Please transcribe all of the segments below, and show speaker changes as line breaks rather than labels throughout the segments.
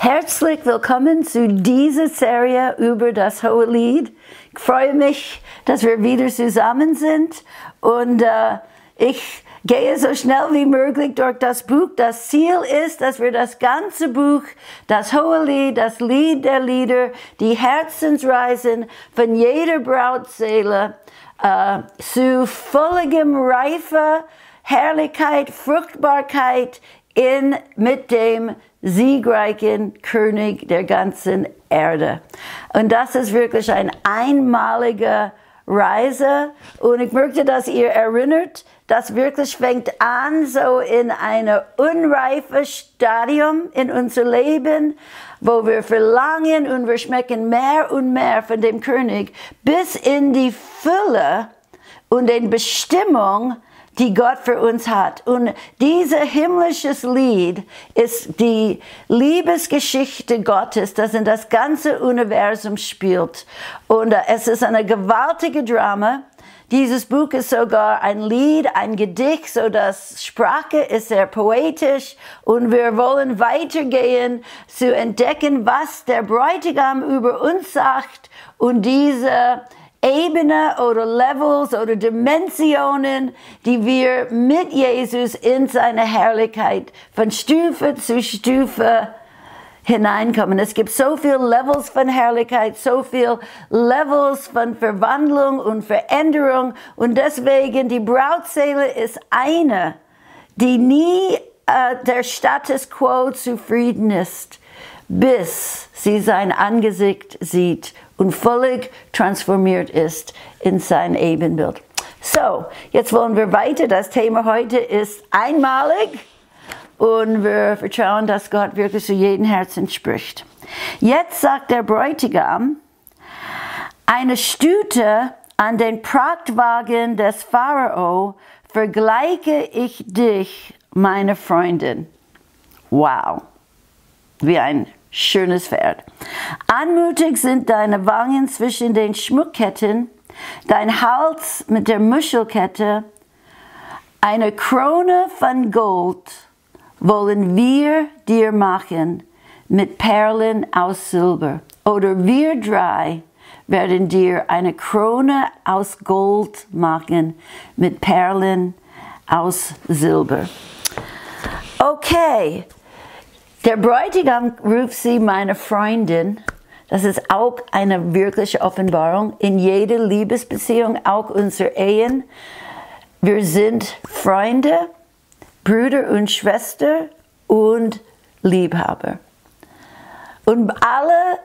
Herzlich willkommen zu dieser Serie über das Hohelied. Ich freue mich, dass wir wieder zusammen sind und ich gehe so schnell wie möglich durch das Buch. Das Ziel ist, dass wir das ganze Buch, das Hohelied, das Lied der Lieder, die Herzensreisen von jeder Brautseele zu völligem Reife, Herrlichkeit, Fruchtbarkeit mit dem siegreichen König der ganzen Erde. Und das ist wirklich eine einmalige Reise. Und ich möchte, dass ihr erinnert, das wirklich fängt an so in einem unreifen Stadium in unser Leben, wo wir verlangen und wir schmecken mehr und mehr von dem König, bis in die Fülle und in Bestimmung, die Gott für uns hat. Und dieses himmlisches Lied ist die Liebesgeschichte Gottes, das in das ganze Universum spielt. Und es ist eine gewaltige Drama. Dieses Buch ist sogar ein Lied, ein Gedicht, so dass Sprache ist sehr poetisch. Und wir wollen weitergehen, zu entdecken, was der Bräutigam über uns sagt und diese Ebene oder Levels oder Dimensionen, die wir mit Jesus in seine Herrlichkeit von Stufe zu Stufe hineinkommen. Es gibt so viele Levels von Herrlichkeit, so viele Levels von Verwandlung und Veränderung und deswegen die Brautseele ist eine, die nie der Status quo zufrieden ist, bis sie sein Angesicht sieht und völlig transformiert ist in sein Ebenbild. So, jetzt wollen wir weiter. Das Thema heute ist einmalig und wir vertrauen, dass Gott wirklich zu jedem Herzen spricht. Jetzt sagt der Bräutigam, eine Stute an den Prachtwagen des Pharao vergleiche ich dich, meine Freundin. Wow, wie ein schönes Pferd. Anmutig sind deine Wangen zwischen den Schmuckketten, dein Hals mit der Muschelkette. Eine Krone von Gold wollen wir dir machen mit Perlen aus Silber. Oder wir drei werden dir eine Krone aus Gold machen mit Perlen aus Silber. Okay. Der Bräutigam ruft sie meine Freundin. Das ist auch eine wirkliche Offenbarung in jeder Liebesbeziehung, auch unsere Ehen. Wir sind Freunde, Brüder und Schwester und Liebhaber. Und alle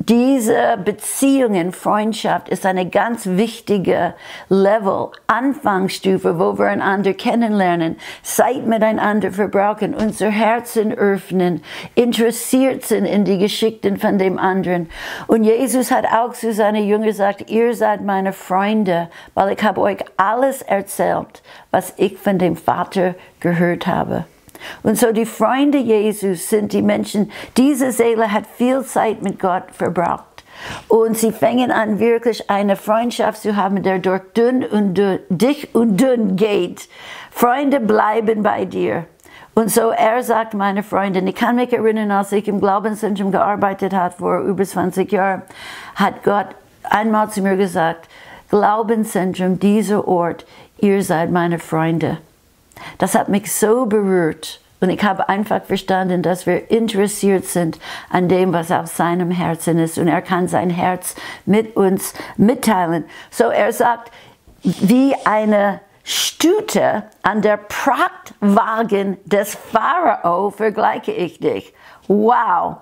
diese Beziehungen, Freundschaft ist eine ganz wichtige Level, Anfangsstufe, wo wir einander kennenlernen, Zeit miteinander verbrauchen, unser Herzen öffnen, interessiert sind in die Geschichten von dem anderen. Und Jesus hat auch zu seinen Jüngern gesagt, ihr seid meine Freunde, weil ich habe euch alles erzählt, was ich von dem Vater gehört habe. Und so die Freunde Jesus sind die Menschen, diese Seele hat viel Zeit mit Gott verbracht. Und sie fangen an, wirklich eine Freundschaft zu haben, der durch dick und dünn geht. Freunde bleiben bei dir. Und so er sagt, meine Freundin, ich kann mich erinnern, als ich im Glaubenszentrum gearbeitet habe, vor über 20 Jahren, hat Gott einmal zu mir gesagt, Glaubenszentrum, dieser Ort, ihr seid meine Freunde. Das hat mich so berührt und ich habe einfach verstanden, dass wir interessiert sind an dem, was auf seinem Herzen ist und er kann sein Herz mit uns mitteilen. So er sagt, wie eine Stute an der Prachtwagen des Pharao vergleiche ich dich. Wow!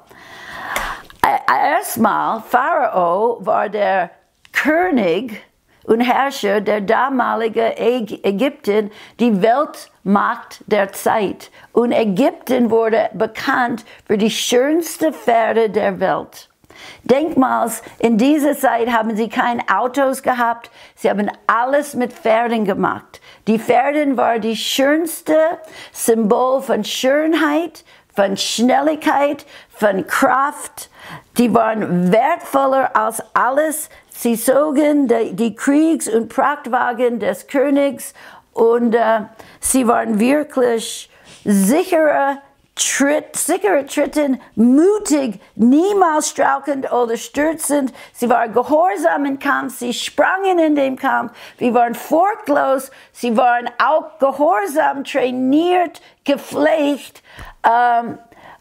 Erstmal, Pharao war der König und Herrscher der damaligen Ägypten, die Weltmacht der Zeit. Und Ägypten wurde bekannt für die schönsten Pferde der Welt. Denk mal, in dieser Zeit haben sie keine Autos gehabt, sie haben alles mit Pferden gemacht. Die Pferde waren die schönste Symbol von Schönheit, von Schnelligkeit, von Kraft. Die waren wertvoller als alles. Sie zogen die Kriegs- und Prachtwagen des Königs und sie waren wirklich sichere, sichere Tritten, mutig, niemals strauchelnd oder stürzend. Sie waren gehorsam im Kampf, sie sprangen in dem Kampf, sie waren furchtlos, sie waren auch gehorsam, trainiert, gepflegt.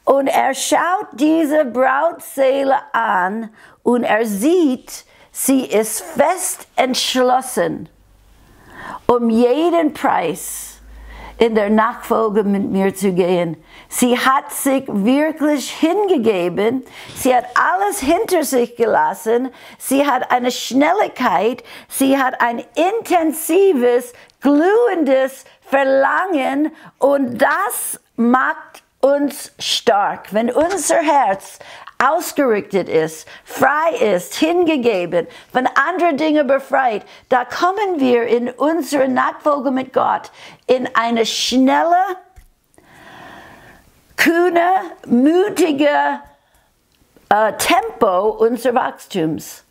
Und er schaut diese Brautseele an und er sieht, sie ist fest entschlossen, um jeden Preis in der Nachfolge mit mir zu gehen. Sie hat sich wirklich hingegeben, sie hat alles hinter sich gelassen, sie hat eine Schnelligkeit, sie hat ein intensives, glühendes Verlangen und das macht uns stark. Wenn unser Herz ausgerichtet ist, frei ist, hingegeben, von anderen Dingen befreit, da kommen wir in unsere Nachfolge mit Gott in eine schnelle, kühne, mutige Tempo unseres Wachstums.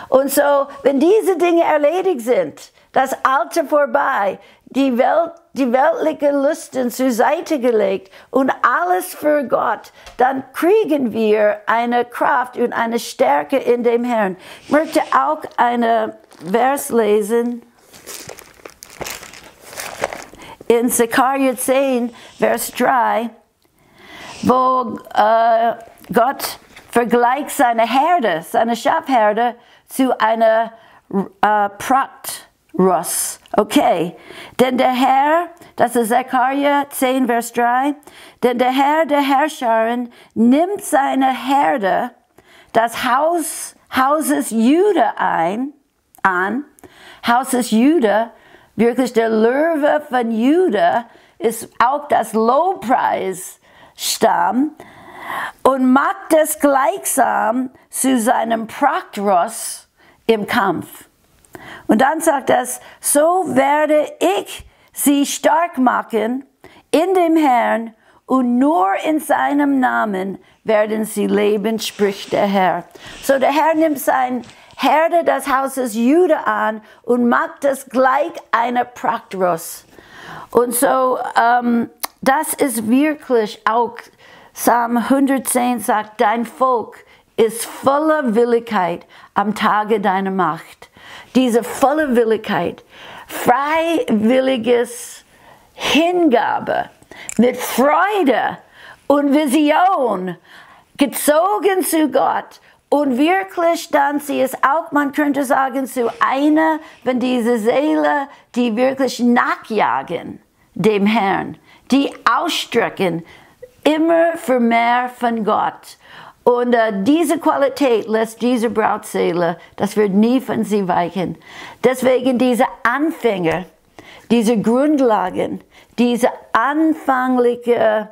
Und so, wenn diese Dinge erledigt sind, das Alte vorbei, die weltlichen Lüsten zur Seite gelegt und alles für Gott, dann kriegen wir eine Kraft und eine Stärke in dem Herrn. Ich möchte auch einen Vers lesen. In Sacharja 10, Vers 3, wo Gott vergleicht seine Herde, seine Schafherde zu einer Prachtross. Okay, denn der Herr, das ist Sacharja 10, Vers 3, denn der Herr der Herrscharen nimmt seine Herde, das Hauses Juda an, Hauses Juda, wirklich der Löwe von Juda, ist auch das Lobpreisstamm und macht es gleichsam zu seinem Prachtross im Kampf. Und dann sagt es, so werde ich sie stark machen in dem Herrn und nur in seinem Namen werden sie leben, spricht der Herr. So der Herr nimmt sein Herde des Hauses Juda an und macht es gleich eine Prachtross. Und so, das ist wirklich auch, Psalm 110 sagt, dein Volk ist voller Willigkeit am Tage deiner Macht. Diese volle Willigkeit, freiwilliges Hingabe mit Freude und Vision, gezogen zu Gott und wirklich dann, sie ist auch, man könnte sagen, zu einer von dieser Seele, die wirklich nachjagen dem Herrn, die ausstrecken immer für mehr von Gott. Und diese Qualität lässt diese Brautseele, das wird nie von sie weichen. Deswegen diese Anfänger, diese Grundlagen, diese anfängliche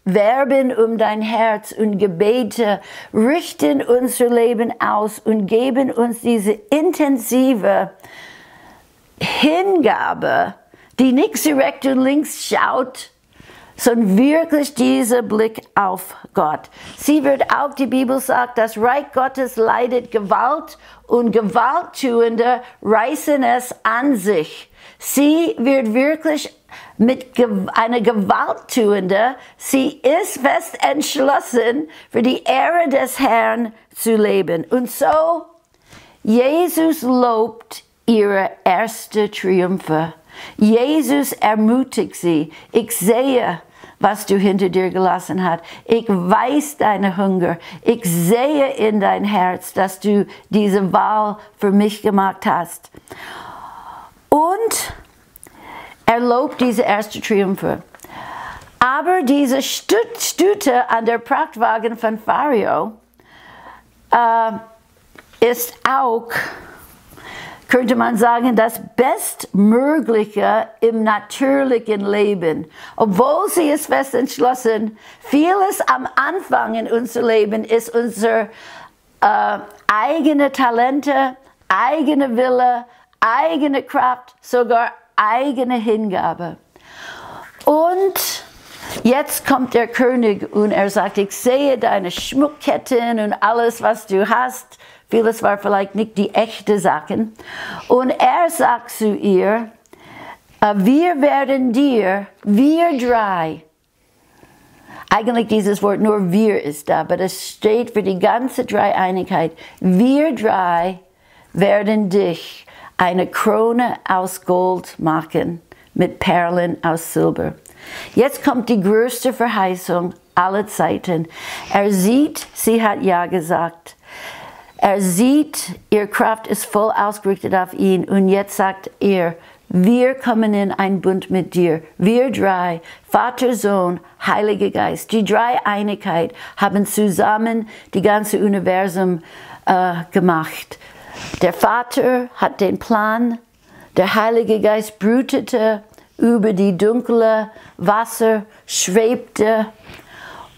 Verben um dein Herz und Gebete richten unser Leben aus und geben uns diese intensive Hingabe, die nicht zu rechts und links schaut, sondern wirklich dieser Blick auf Gott. Sie wird auch, die Bibel sagt, das Reich Gottes leidet Gewalt und Gewalttuende reißen es an sich. Sie wird wirklich mit einer Gewalttuende, sie ist fest entschlossen, für die Ehre des Herrn zu leben. Und so, Jesus lobt ihre ersten Triumphe. Jesus ermutigt sie. Ich sehe, was du hinter dir gelassen hast. Ich weiß deine Hunger. Ich sehe in dein Herz, dass du diese Wahl für mich gemacht hast. Und er lobt diese ersten Triumphe. Aber diese Stüte an der Prachtwagen von Pharao ist auch, könnte man sagen, das Bestmögliche im natürlichen Leben. Obwohl sie ist fest entschlossen, vieles am Anfang in unserem Leben ist unsere eigene Talente, eigene Wille, eigene Kraft, sogar eigene Hingabe. Und jetzt kommt der König und er sagt, ich sehe deine Schmuckketten und alles, was du hast. Vieles war vielleicht nicht die echten Sachen. Und er sagt zu ihr, wir werden dir, wir drei, Eigentlich dieses Wort nur wir ist da, aber es steht für die ganze Dreieinigkeit. Wir drei werden dich eine Krone aus Gold machen, mit Perlen aus Silber. Jetzt kommt die größte Verheißung aller Zeiten. Er sieht, sie hat ja gesagt. Er sieht, ihre Kraft ist voll ausgerichtet auf ihn. Und jetzt sagt er, wir kommen in einen Bund mit dir. Wir drei, Vater, Sohn, Heiliger Geist, die Dreieinigkeit haben zusammen die ganze Universum gemacht. Der Vater hat den Plan, der Heilige Geist brütete über die dunkle Wasser, schwebte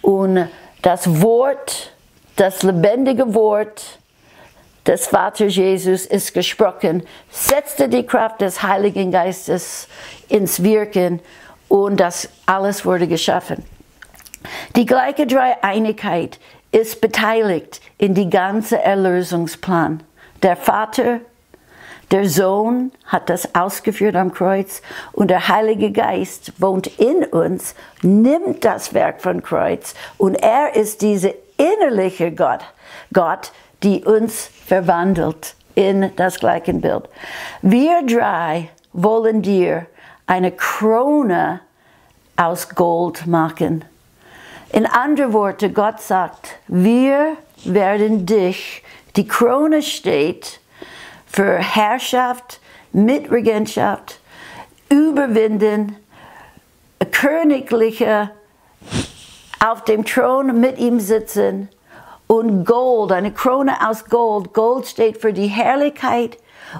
und das Wort, das lebendige Wort des Vaters Jesus ist gesprochen, setzte die Kraft des Heiligen Geistes ins Wirken und das alles wurde geschaffen. Die gleiche Dreieinigkeit ist beteiligt in die ganze Erlösungsplan. Der Vater, der Sohn hat das ausgeführt am Kreuz und der Heilige Geist wohnt in uns, nimmt das Werk von Kreuz und er ist diese innerliche Gott, die uns verwandelt in das gleiche Bild. Wir drei wollen dir eine Krone aus Gold machen. In anderen Worten, Gott sagt, wir werden dich, die Krone steht für Herrschaft, Mitregentschaft, Überwinden, Königliche, auf dem Thron mit ihm sitzen und Gold, eine Krone aus Gold. Gold steht für die Herrlichkeit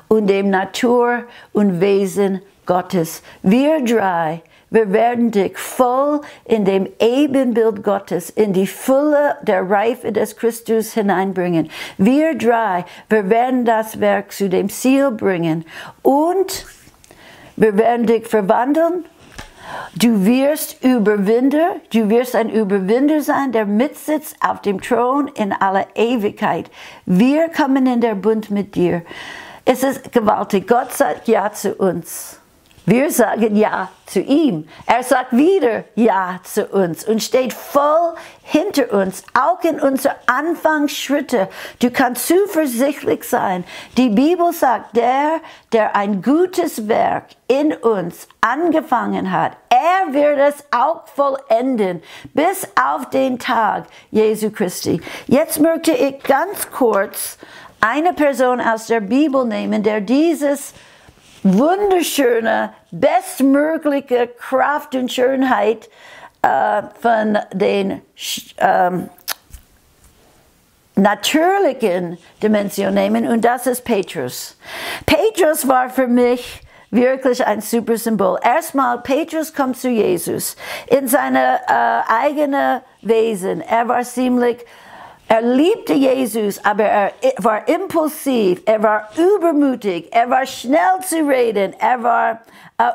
und dem Natur und Wesen Gottes. Wir drei, wir werden dich voll in dem Ebenbild Gottes, in die Fülle der Reife des Christus hineinbringen. Wir drei, wir werden das Werk zu dem Ziel bringen und wir werden dich verwandeln. Du wirst Überwinder, du wirst ein Überwinder sein, der mitsitzt auf dem Thron in aller Ewigkeit. Wir kommen in der Bund mit dir. Es ist gewaltig. Gott sagt Ja zu uns. Wir sagen Ja zu ihm. Er sagt wieder Ja zu uns und steht voll hinter uns, auch in unseren Anfangsschritte. Du kannst zuversichtlich sein. Die Bibel sagt, der ein gutes Werk in uns angefangen hat, er wird es auch vollenden, bis auf den Tag Jesu Christi. Jetzt möchte ich ganz kurz eine Person aus der Bibel nehmen, der dieses wunderschöne, bestmögliche Kraft und Schönheit von den natürlichen Dimensionen nehmen, und das ist Petrus. Petrus war für mich wirklich ein super Symbol. Erstmal, Petrus kommt zu Jesus in seine eigene Wesen. Er liebte Jesus, aber er war impulsiv, er war übermütig, er war schnell zu reden, er war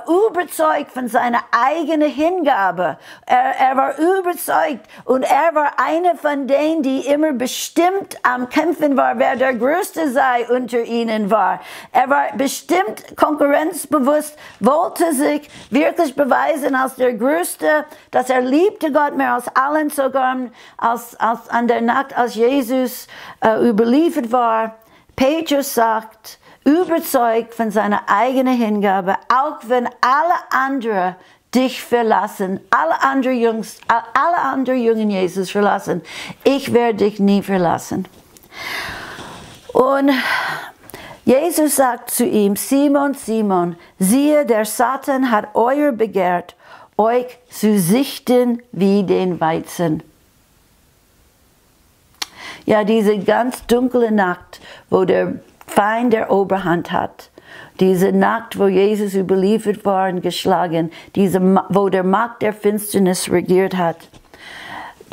überzeugt von seiner eigenen Hingabe. Er war überzeugt und er war einer von denen, die immer bestimmt am Kämpfen war, wer der Größte sei unter ihnen war. Er war bestimmt konkurrenzbewusst, wollte sich wirklich beweisen als der Größte, dass er liebte Gott mehr als allen, sogar als an der Nacht, als Jesus überliefert war. Petrus sagt, überzeugt von seiner eigenen Hingabe, auch wenn alle anderen dich verlassen, alle anderen Jungen Jesus verlassen, ich werde dich nie verlassen. Und Jesus sagt zu ihm, Simon, Simon, siehe, der Satan hat euer begehrt, euch zu sichten wie den Weizen. Ja, diese ganz dunkle Nacht, wo der Feind der Oberhand hat. Diese Nacht, wo Jesus überliefert war und geschlagen, wo der Macht der Finsternis regiert hat,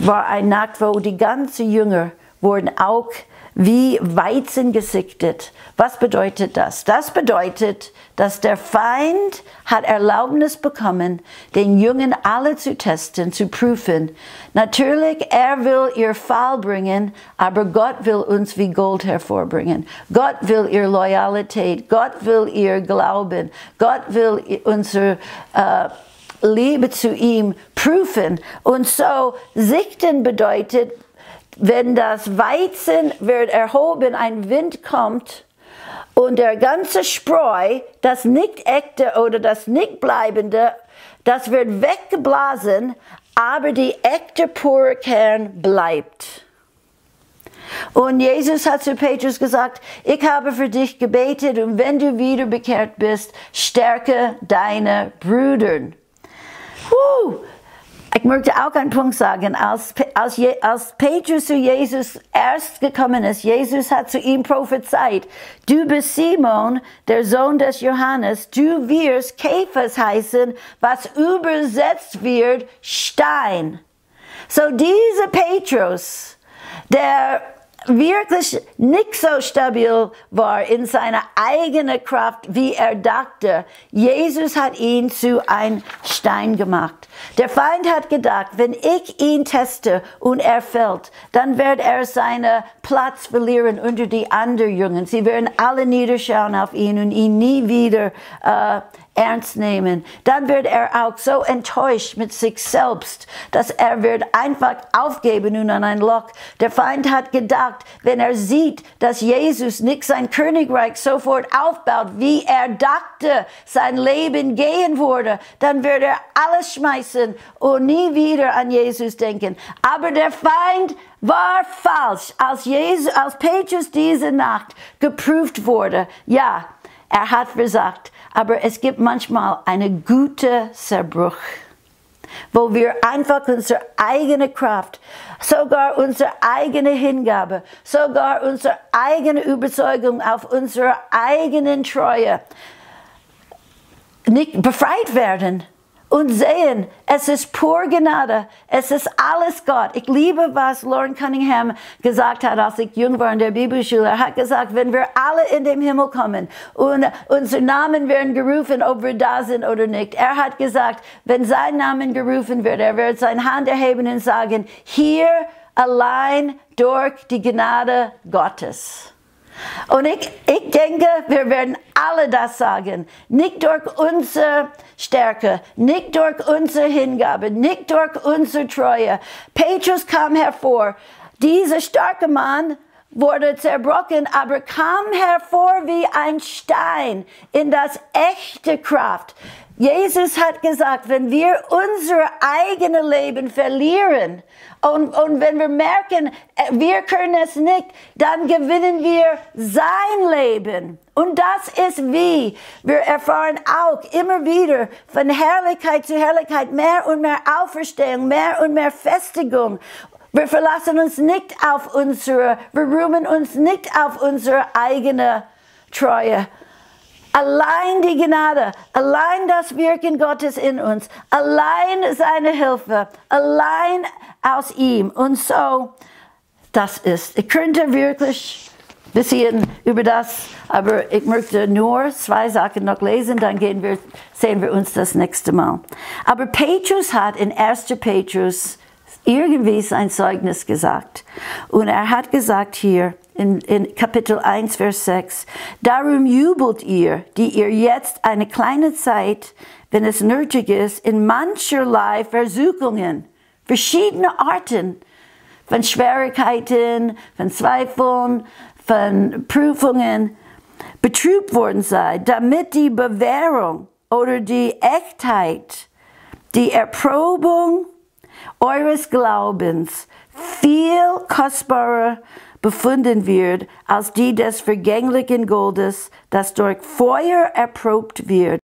war eine Nacht, wo die ganzen Jünger wurden auch wie Weizen gesichtet. Was bedeutet das? Das bedeutet, dass der Feind hat Erlaubnis bekommen, den Jungen alle zu testen, zu prüfen. Natürlich, er will ihr Fall bringen, aber Gott will uns wie Gold hervorbringen. Gott will ihr Loyalität, Gott will ihr Glauben, Gott will Liebe zu ihm prüfen. Und so sichten bedeutet, wenn das Weizen wird erhoben, ein Wind kommt und der ganze Spreu, das nicht echte oder das nicht bleibende, das wird weggeblasen, aber die echte pure Kern bleibt. Und Jesus hat zu Petrus gesagt, ich habe für dich gebetet und wenn du wieder bekehrt bist, stärke deine Brüder. Ich möchte auch einen Punkt sagen, als Petrus zu Jesus erst gekommen ist, Jesus hat zu ihm prophezeit, du bist Simon, der Sohn des Johannes, du wirst Kephas heißen, was übersetzt wird Stein. So dieser Petrus, der wirklich nicht so stabil war in seiner eigenen Kraft, wie er dachte. Jesus hat ihn zu einem Stein gemacht. Der Feind hat gedacht, wenn ich ihn teste und er fällt, dann wird er seinen Platz verlieren unter die anderen Jungen. Sie werden alle niederschauen auf ihn und ihn nie wieder ernst nehmen. Dann wird er auch so enttäuscht mit sich selbst, dass er wird einfach aufgeben und an ein Loch. Der Feind hat gedacht, wenn er sieht, dass Jesus nicht sein Königreich sofort aufbaut, wie er dachte, sein Leben gehen würde, dann wird er alles schmeißen und nie wieder an Jesus denken. Aber der Feind war falsch, als Petrus diese Nacht geprüft wurde. Ja, er hat versagt, aber es gibt manchmal einen guten Zerbruch, wo wir einfach unsere eigene Kraft, sogar unsere eigene Hingabe, sogar unsere eigene Überzeugung auf unsere eigenen Treue nicht befreit werden und sehen, es ist pure Gnade, es ist alles Gott. Ich liebe, was Lauren Cunningham gesagt hat, als ich jung war in der Bibelschule. Er hat gesagt, wenn wir alle in den Himmel kommen und unsere Namen werden gerufen, ob wir da sind oder nicht. Er hat gesagt, wenn sein Name gerufen wird, er wird seine Hand erheben und sagen, hier allein durch die Gnade Gottes. Und ich denke, wir werden alle das sagen. Nicht durch unsere Stärke, nicht durch unsere Hingabe, nicht durch unsere Treue. Petrus kam hervor. Dieser starke Mann wurde zerbrochen, aber kam hervor wie ein Stein in das echte Kraft. Jesus hat gesagt, wenn wir unser eigenes Leben verlieren und wenn wir merken, wir können es nicht, dann gewinnen wir sein Leben. Und das ist wie, wir erfahren auch immer wieder von Herrlichkeit zu Herrlichkeit mehr und mehr Auferstehung, mehr und mehr Festigung. Wir verlassen uns nicht auf wir ruhen uns nicht auf unsere eigene Treue. Allein die Gnade, allein das Wirken Gottes in uns, allein seine Hilfe, allein aus ihm. Und so, das ist. Ich könnte wirklich ein bisschen über das, aber ich möchte nur 2 Sachen noch lesen, dann sehen wir uns das nächste Mal. Aber Petrus hat in 1. Petrus irgendwie sein Zeugnis gesagt. Und er hat gesagt hier, in Kapitel 1, Vers 6, darum jubelt ihr, die ihr jetzt eine kleine Zeit, wenn es nötig ist, in mancherlei Versuchungen, verschiedene Arten von Schwierigkeiten, von Zweifeln, von Prüfungen betrübt worden seid, damit die Bewährung oder die Echtheit, die Erprobung eures Glaubens viel kostbarer befunden wird als die des vergänglichen Goldes, das durch Feuer erprobt wird